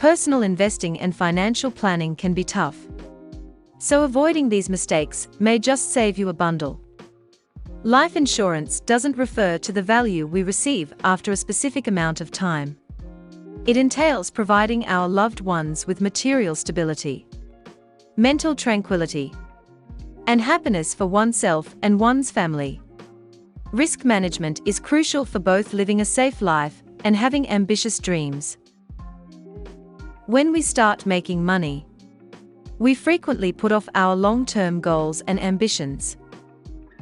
personal investing and financial planning can be tough. So avoiding these mistakes may just save you a bundle. Life insurance doesn't refer to the value we receive after a specific amount of time. It entails providing our loved ones with material stability, mental tranquility, and happiness for oneself and one's family. Risk management is crucial for both living a safe life and having ambitious dreams. When we start making money, we frequently put off our long-term goals and ambitions.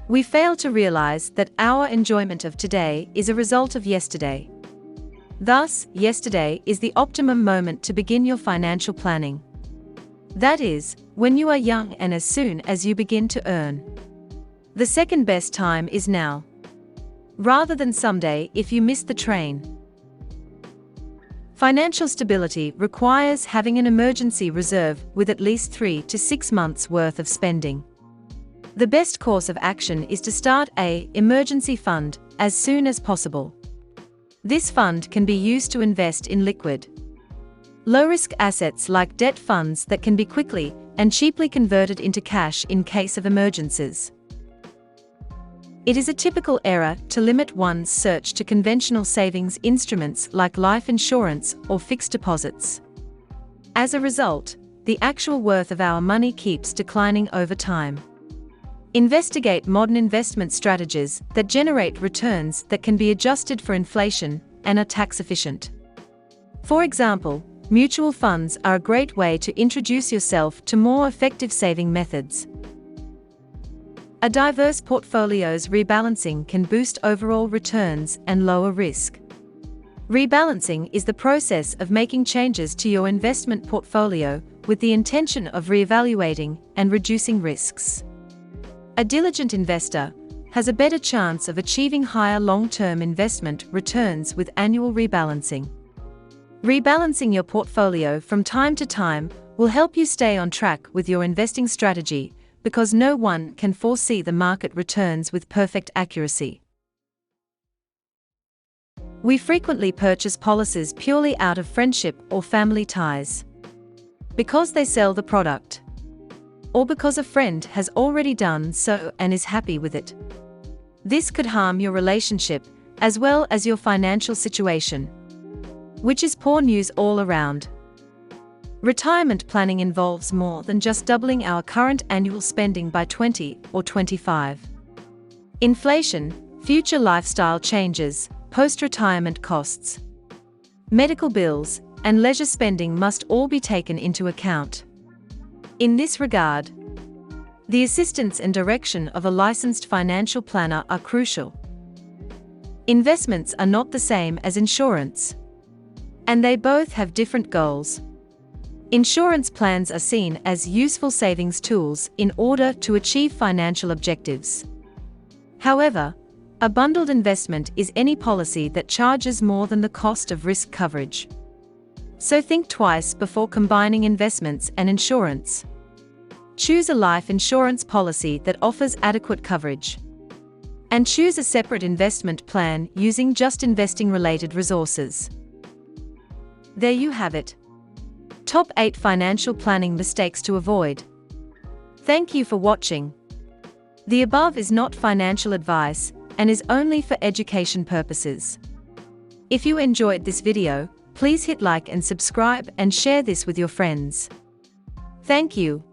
We fail to realize that our enjoyment of today is a result of yesterday. Thus, yesterday is the optimum moment to begin your financial planning. That is, when you are young and as soon as you begin to earn. The second best time is now, rather than someday if you miss the train. Financial stability requires having an emergency reserve with at least 3 to 6 months' worth of spending. The best course of action is to start an emergency fund as soon as possible. This fund can be used to invest in liquid, low-risk assets like debt funds that can be quickly and cheaply converted into cash in case of emergencies. It is a typical error to limit one's search to conventional savings instruments like life insurance or fixed deposits. As a result, the actual worth of our money keeps declining over time. Investigate modern investment strategies that generate returns that can be adjusted for inflation and are tax efficient. For example, mutual funds are a great way to introduce yourself to more effective saving methods. A diverse portfolio's rebalancing can boost overall returns and lower risk. Rebalancing is the process of making changes to your investment portfolio with the intention of reevaluating and reducing risks. A diligent investor has a better chance of achieving higher long-term investment returns with annual rebalancing. Rebalancing your portfolio from time to time will help you stay on track with your investing strategy, because no one can foresee the market returns with perfect accuracy. We frequently purchase policies purely out of friendship or family ties, because they sell the product, or because a friend has already done so and is happy with it. This could harm your relationship as well as your financial situation, which is poor news all around. Retirement planning involves more than just doubling our current annual spending by 20 or 25. Inflation, future lifestyle changes, post-retirement costs, medical bills, and leisure spending must all be taken into account. In this regard, the assistance and direction of a licensed financial planner are crucial. Investments are not the same as insurance, and they both have different goals. Insurance plans are seen as useful savings tools in order to achieve financial objectives. However, a bundled investment is any policy that charges more than the cost of risk coverage. So think twice before combining investments and insurance. Choose a life insurance policy that offers adequate coverage, and choose a separate investment plan using just investing-related resources. There you have it. Top 8 financial planning mistakes to avoid. Thank you for watching. The above is not financial advice and is only for education purposes. If you enjoyed this video, please hit like and subscribe and share this with your friends. Thank you.